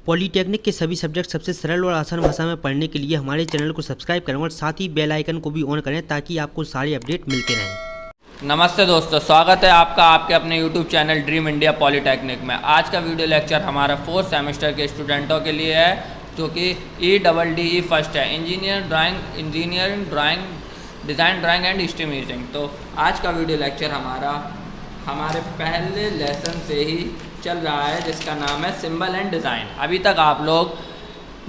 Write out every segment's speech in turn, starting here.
Polytechnic के सभी subject सबसे सरल और आसान भाषा में पढ़ने के लिए हमारे चैनल को सब्सक्राइब करें और साथ ही बेल आइकन को भी ऑन करें ताकि आपको सारे अपडेट मिलते रहें। नमस्ते दोस्तों, स्वागत है आपका आपके अपने YouTube channel dream India polytechnic में। आज का वीडियो लेक्चर हमारा 4th सेमेस्टर के स्टूडेंटों के लिए है, जो कि EEE फर्स्ट है, engineering drawing, design drawing and estimating. तो आज का वीडियो लेक्चर हमारे पहले लेसन से ही चल रहा है, जिसका नाम है सिंबल एंड डिज़ाइन। अभी तक आप लोग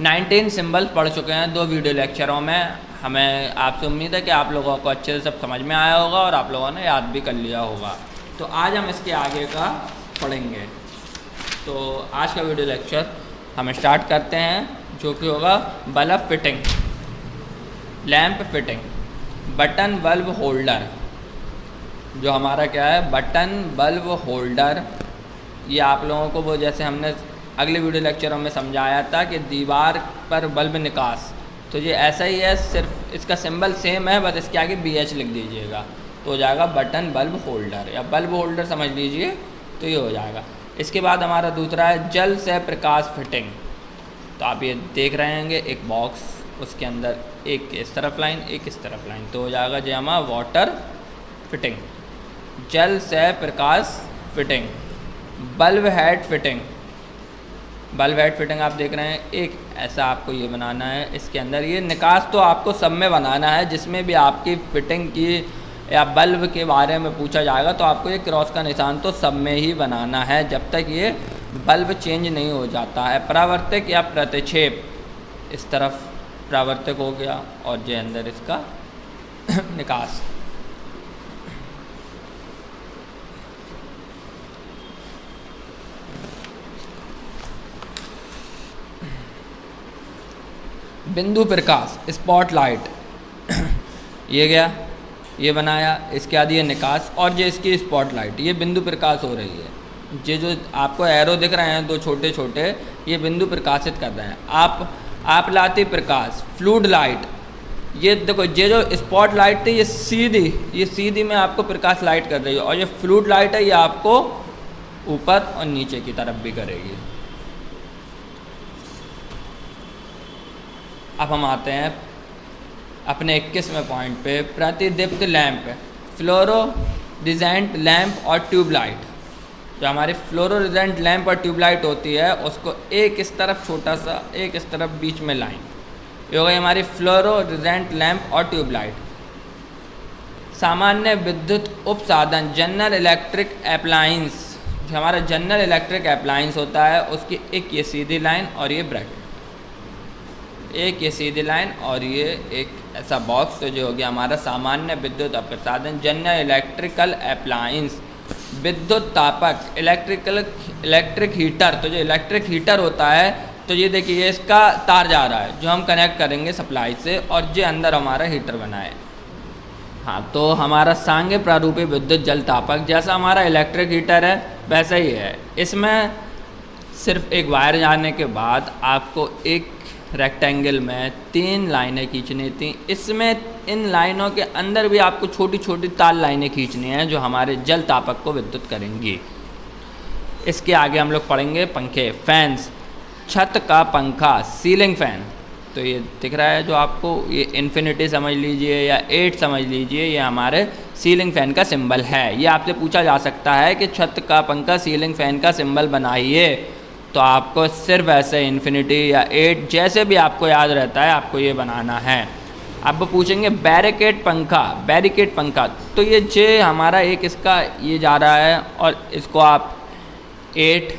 19 सिंबल्स पढ़ चुके हैं 2 वीडियो लेक्चरों में। हमें आपसे उम्मीद है कि आप लोगों को अच्छे से सब समझ में आया होगा और आप लोगों ने याद भी कर लिया होगा। तो आज हम इसके आगे का पढ़ेंगे। तो आज का वीडियो लेक्चर हम स्टार्ट करते हैं, जो कि होगा bulb fitting, lamp fitting, button bulb holder. जो हमारा क्या है, बटन बल्ब होल्डर। ये आप लोगों को वो जैसे हमने अगले वीडियो लेक्चरों में समझाया था कि दीवार पर बल्ब निकास, तो ये ऐसा ही है, सिर्फ इसका सिंबल सेम है, बस इसके आगे BH लिख दीजिएगा तो हो जाएगा बटन बल्ब होल्डर, या बल्ब होल्डर समझ लीजिए, तो ये हो जाएगा। इसके बाद हमारा दूसरा है जल से प्रकाश फिटिंग। तो आप ये देख रहे होंगे एक बॉक्स, उसके अंदर एक इस तरफ लाइन, एक इस तरफ लाइन, तो हो जाएगा जो हमारा वाटर फिटिंग, जल से प्रकाश fitting. Bulb head fitting, bulb head fitting आप देख रहे हैं, एक ऐसा आपको ये बनाना है। इसके अंदर ये निकास तो आपको सब में बनाना है, जिसमें भी आपकी फिटिंग की या बल्ब के बारे में पूछा जाएगा तो आपको ये क्रॉस का निशान तो सब में ही बनाना है, जब तक ये बल्ब चेंज नहीं हो जाता है। परावर्तक या प्रतिक्षेप, इस तरफ परावर्तक हो गया और जो अंदर इसका निकास। बिंदु प्रकाश स्पॉटलाइट, ये गया, ये बनाया। इसके बाद ये निकास और ये इसकी स्पॉटलाइट, ये बिंदु प्रकाश हो रही है। ये जो आपको एरो दिख रहे हैं 2 छोटे छोटे, ये बिंदु प्रकाशित कर रहे हैं। आप लाती प्रकाश, फ्लूड लाइट, ये देखो, ये जो स्पॉटलाइट थी ये सीधी में आपको प्रकाश लाइट कर रही है, और ये फ्लूड लाइट है, ये आपको ऊपर और नीचे की तरफ भी करेगी। अब हम आते हैं अपने 21वें पॉइंट पे, प्रतिदीप्त लैंप, फ्लोरोसेंट लैंप और ट्यूबलाइट। जो हमारी फ्लोरोसेंट लैंप और ट्यूबलाइट होती है, उसको एक इस तरफ छोटा सा, एक इस तरफ बीच में लाइन, ये हो गई हमारी फ्लोरोसेंट लैंप और ट्यूबलाइट। सामान्य विद्युत उपसाधन, जनरल इलेक्ट्रिक अप्लायंस, जो हमारा जनरल इलेक्ट्रिक अप्लायंस होता है, उसकी एक ये सीधी लाइन और ये ब्रैकेट, एक ये सीधी लाइन और ये एक ऐसा बॉक्स, तो जो हो गया हमारा सामान्य विद्युत उपसाधन, जनरल इलेक्ट्रिकल अप्लायंस। विद्युत तापक, इलेक्ट्रिक हीटर, तो जो इलेक्ट्रिक हीटर होता है, तो ये देखिए इसका तार जा रहा है जो हम कनेक्ट करेंगे सप्लाई से, और ये अंदर हमारा हीटर बना है। हाँ, तो हमारा सांगे प्रारूपी विद्युत जल तापक, जैसा हमारा इलेक्ट्रिक हीटर है वैसा ही है। इसमें सिर्फ एक वायर जाने के बाद आपको एक रेक्टेंगल में 3 लाइनें खींचनी थी। इसमें इन लाइनों के अंदर भी आपको छोटी छोटी तार लाइनें खींचनी हैं, जो हमारे जल तापक को विद्युत करेंगी। इसके आगे हम लोग पढ़ेंगे पंखे, फैंस, छत का पंखा, सीलिंग फैन। तो ये दिख रहा है जो आपको, ये इन्फिनिटी समझ लीजिए या 8 समझ लीजिए, ये हमारे सीलिंग फ़ैन का सिंबल है। ये आपसे पूछा जा सकता है कि छत का पंखा सीलिंग फ़ैन का सिंबल बनाइए, तो आपको सिर्फ ऐसे इन्फिनिटी या 8 जैसे भी आपको याद रहता है आपको ये बनाना है। अब पूछेंगे बैरिकेड पंखा, तो ये जे हमारा एक इसका ये जा रहा है, और इसको आप 8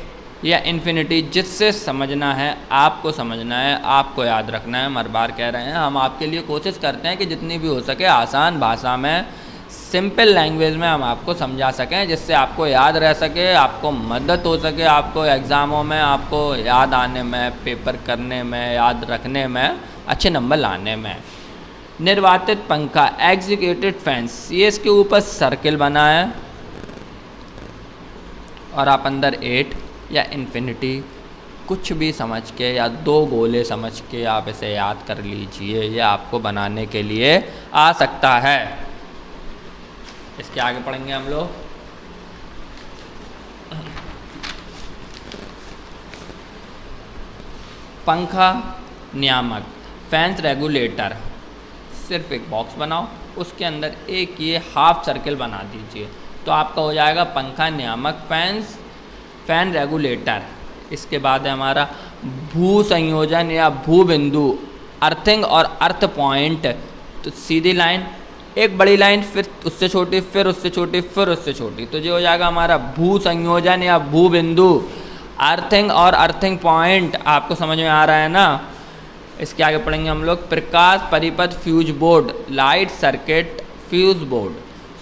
या इन्फिनिटी जिससे समझना है आपको समझना है, आपको याद रखना है। हर बार कह रहे हैं, हम आपके लिए कोशिश करते हैं कि जितनी भी हो सके आसान भाषा में, सिंपल लैंग्वेज में हम आपको समझा सकें, जिससे आपको याद रह सके, आपको मदद हो सके, आपको एग्ज़ामों में आपको याद आने में, पेपर करने में, याद रखने में, अच्छे नंबर लाने में। निर्वातित पंखा, एग्जीक्यूटेड फैंस, ये इसके ऊपर सर्किल बना है और आप अंदर 8 या इन्फिनिटी कुछ भी समझ के या 2 गोले समझ के आप इसे याद कर लीजिए, ये आपको बनाने के लिए आ सकता है। इसके आगे पढ़ेंगे हम लोग पंखा नियामक, फैंस रेगुलेटर, सिर्फ एक बॉक्स बनाओ, उसके अंदर एक ये हाफ सर्कल बना दीजिए, तो आपका हो जाएगा पंखा नियामक, फैन रेगुलेटर। इसके बाद है हमारा भू संयोजन या भू बिंदु, अर्थिंग और अर्थ पॉइंट। तो सीधी लाइन, एक बड़ी लाइन, फिर उससे छोटी, फिर उससे छोटी, फिर उससे छोटी, तो ये हो जाएगा हमारा भू संयोजन या भू बिंदु। अर्थिंग और अर्थिंग पॉइंट आपको समझ में आ रहा है ना। इसके आगे पढ़ेंगे हम लोग प्रकाश परिपथ fuse board, light circuit fuse board,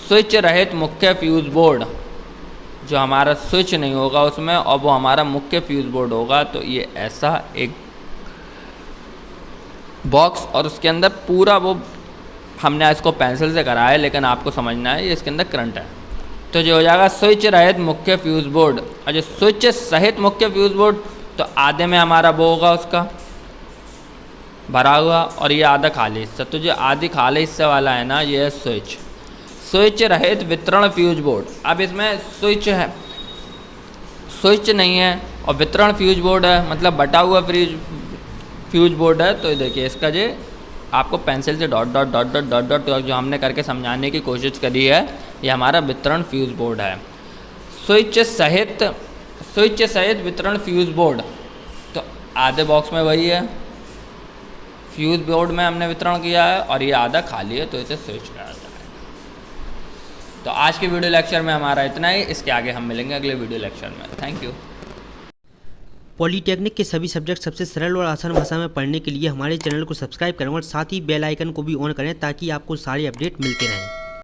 switch रहित मुख्य फ्यूज बोर्ड, जो हमारा स्विच नहीं होगा उसमें और वो हमारा मुख्य फ्यूज बोर्ड होगा। तो ये ऐसा एक बॉक्स और उसके अंदर पूरा वो, हमने इसको पेंसिल से करा है लेकिन आपको समझना है ये इसके अंदर करंट है। तो जो हो जाएगा स्विच रहित मुख्य फ्यूज बोर्ड, और जो स्विच सहित मुख्य फ्यूज बोर्ड, तो आधे में हमारा वो होगा उसका भरा हुआ और ये आधा खाली हिस्सा। तो जो आधी खाली हिस्से वाला है ना, ये है स्विच। स्विच रहित वितरण फ्यूज बोर्ड, अब इसमें स्विच है, स्विच नहीं है और वितरण फ्यूज बोर्ड है, मतलब बटा हुआ फ्यूज बोर्ड है। तो देखिए इसका जो आपको पेंसिल से dot dot dot dot dot dot जो हमने करके समझाने की कोशिश करी है, ये हमारा वितरण फ्यूज बोर्ड है। स्विच सहित वितरण फ्यूज बोर्ड, तो आधे बॉक्स में वही है, फ्यूज बोर्ड में हमने वितरण किया है और ये आधा खाली है, तो इसे स्विच कहा जाता है। तो आज के वीडियो लेक्चर में हमारा इतना ही, इसके आगे हम मिलेंगे अगले वीडियो लेक्चर में। Thank you. पॉलीटेक्निक के सभी सब्जेक्ट सबसे सरल और आसान भाषा में पढ़ने के लिए हमारे चैनल को सब्सक्राइब करें और साथ ही बेल आइकन को भी ऑन करें ताकि आपको सारे अपडेट मिलते रहें।